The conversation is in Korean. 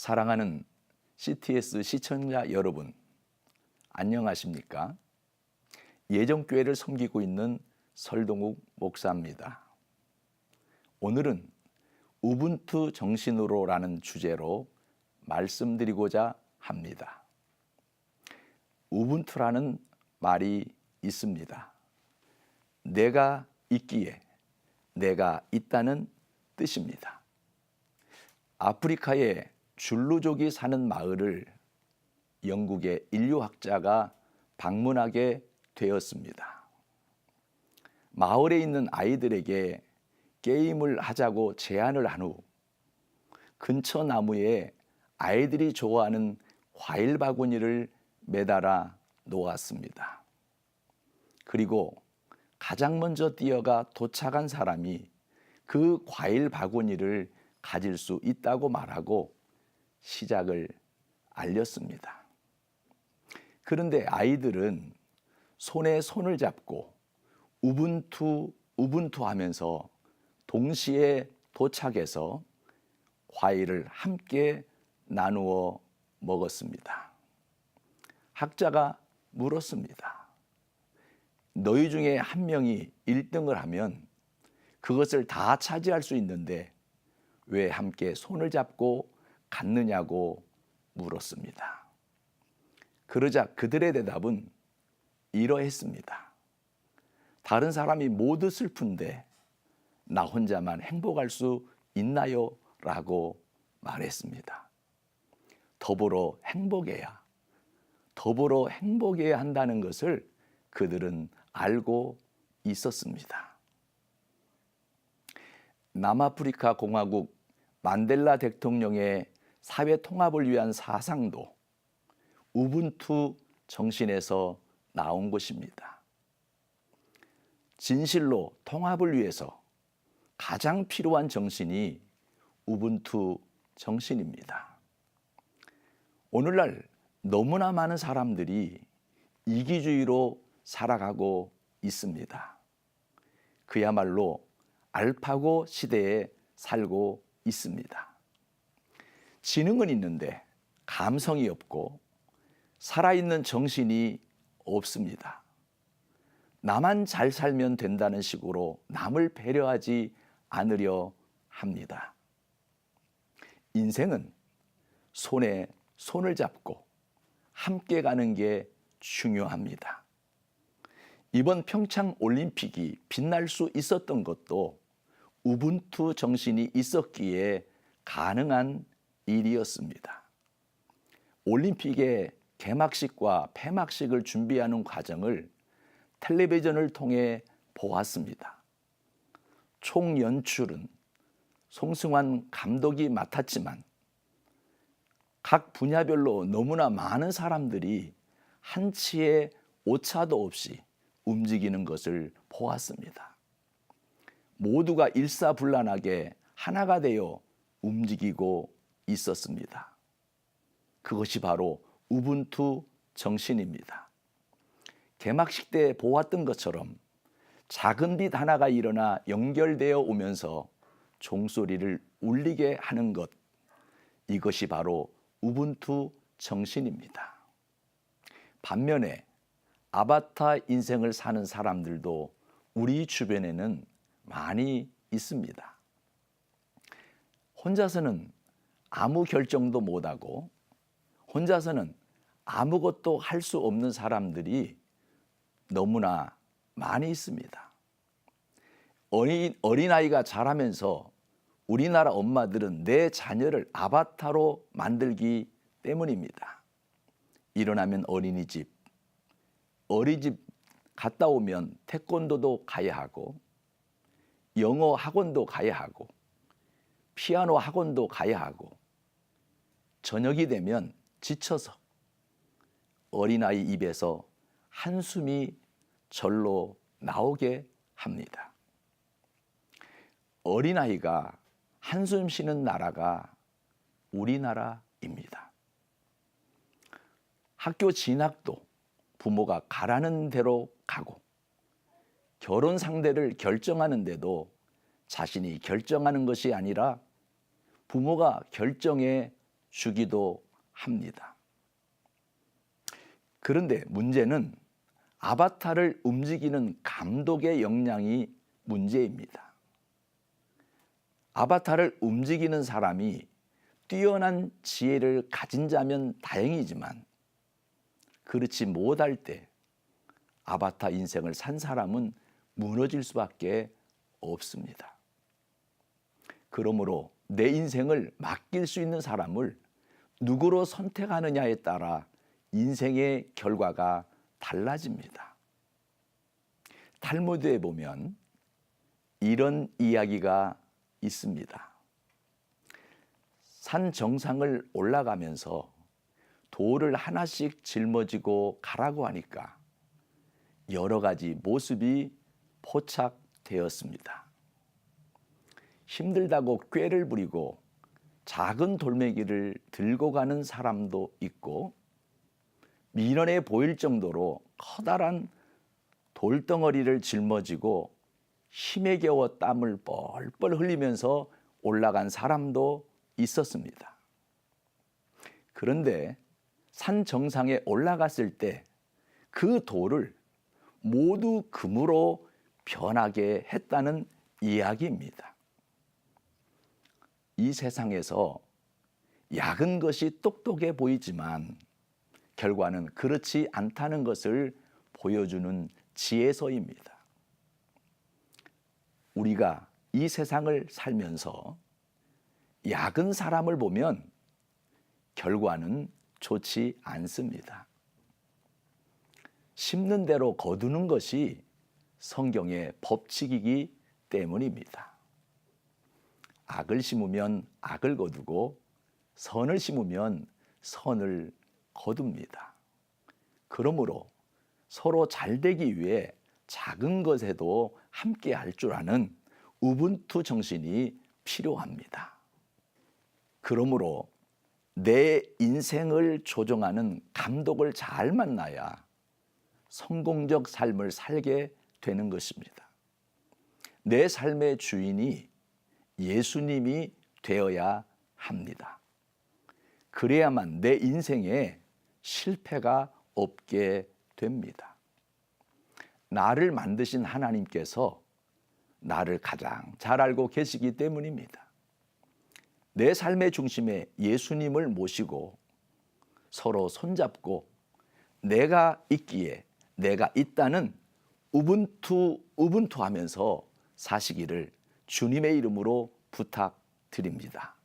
사랑하는 CTS 시청자 여러분, 안녕하십니까? 예정교회를 섬기고 있는 설동욱 목사입니다. 오늘은 우분투 정신으로라는 주제로 말씀드리고자 합니다. 우분투라는 말이 있습니다. 내가 있기에 내가 있다는 뜻입니다. 아프리카의 줄루족이 사는 마을을 영국의 인류학자가 방문하게 되었습니다. 마을에 있는 아이들에게 게임을 하자고 제안을 한 후 근처 나무에 아이들이 좋아하는 과일 바구니를 매달아 놓았습니다. 그리고 가장 먼저 뛰어가 도착한 사람이 그 과일 바구니를 가질 수 있다고 말하고 시작을 알렸습니다. 그런데 아이들은 손에 손을 잡고 우분투 하면서 동시에 도착해서 과일을 함께 나누어 먹었습니다. 학자가 물었습니다. 너희 중에 한 명이 1등을 하면 그것을 다 차지할 수 있는데 왜 함께 손을 잡고 갔느냐고 물었습니다. 그러자 그들의 대답은 이러했습니다. 다른 사람이 모두 슬픈데 나 혼자만 행복할 수 있나요? 라고 말했습니다. 더불어 행복해야 한다는 것을 그들은 알고 있었습니다. 남아프리카 공화국 만델라 대통령의 사회 통합을 위한 사상도 우분투 정신에서 나온 것입니다. 진실로 통합을 위해서 가장 필요한 정신이 우분투 정신입니다. 오늘날 너무나 많은 사람들이 이기주의로 살아가고 있습니다. 그야말로 알파고 시대에 살고 있습니다. 지능은 있는데 감성이 없고 살아있는 정신이 없습니다. 나만 잘 살면 된다는 식으로 남을 배려하지 않으려 합니다. 인생은 손에 손을 잡고 함께 가는 게 중요합니다. 이번 평창 올림픽이 빛날 수 있었던 것도 우분투 정신이 있었기에 가능한 일이었습니다. 올림픽의 개막식과 폐막식을 준비하는 과정을 텔레비전을 통해 보았습니다. 총 연출은 송승환 감독이 맡았지만 각 분야별로 너무나 많은 사람들이 한치의 오차도 없이 움직이는 것을 보았습니다. 모두가 일사불란하게 하나가 되어 움직이고 있었습니다. 그것이 바로 우분투 정신입니다. 개막식 때 보았던 것처럼 작은 빛 하나가 일어나 연결되어 오면서 종소리를 울리게 하는 것, 이것이 바로 우분투 정신입니다. 반면에 아바타 인생을 사는 사람들도 우리 주변에는 많이 있습니다. 혼자서는 아무 결정도 못하고 혼자서는 아무것도 할 수 없는 사람들이 너무나 많이 있습니다. 어린아이가 자라면서 우리나라 엄마들은 내 자녀를 아바타로 만들기 때문입니다. 일어나면 어린이집 갔다 오면 태권도도 가야 하고 영어 학원도 가야 하고 피아노 학원도 가야 하고 저녁이 되면 지쳐서 어린아이 입에서 한숨이 절로 나오게 합니다. 어린아이가 한숨 쉬는 나라가 우리나라입니다. 학교 진학도 부모가 가라는 대로 가고 결혼 상대를 결정하는데도 자신이 결정하는 것이 아니라 부모가 결정해 주기도 합니다. 그런데 문제는 아바타를 움직이는 감독의 역량이 문제입니다. 아바타를 움직이는 사람이 뛰어난 지혜를 가진 자면 다행이지만 그렇지 못할 때 아바타 인생을 산 사람은 무너질 수밖에 없습니다. 그러므로 내 인생을 맡길 수 있는 사람을 누구로 선택하느냐에 따라 인생의 결과가 달라집니다. 탈무드에 보면 이런 이야기가 있습니다. 산 정상을 올라가면서 돌을 하나씩 짊어지고 가라고 하니까 여러 가지 모습이 포착되었습니다. 힘들다고 꾀를 부리고 작은 돌멩이를 들고 가는 사람도 있고 미련해 보일 정도로 커다란 돌덩어리를 짊어지고 힘에 겨워 땀을 뻘뻘 흘리면서 올라간 사람도 있었습니다. 그런데 산 정상에 올라갔을 때 그 돌을 모두 금으로 변하게 했다는 이야기입니다. 이 세상에서 약은 것이 똑똑해 보이지만 결과는 그렇지 않다는 것을 보여주는 지혜서입니다. 우리가 이 세상을 살면서 약은 사람을 보면 결과는 좋지 않습니다. 심는 대로 거두는 것이 성경의 법칙이기 때문입니다. 악을 심으면 악을 거두고 선을 심으면 선을 거둡니다. 그러므로 서로 잘 되기 위해 작은 것에도 함께 할 줄 아는 우분투 정신이 필요합니다. 그러므로 내 인생을 조종하는 감독을 잘 만나야 성공적 삶을 살게 되는 것입니다. 내 삶의 주인이 예수님이 되어야 합니다. 그래야만 내 인생에 실패가 없게 됩니다. 나를 만드신 하나님께서 나를 가장 잘 알고 계시기 때문입니다. 내 삶의 중심에 예수님을 모시고 서로 손잡고 내가 있기에 내가 있다는 우분투 하면서 사시기를 주님의 이름으로 부탁드립니다.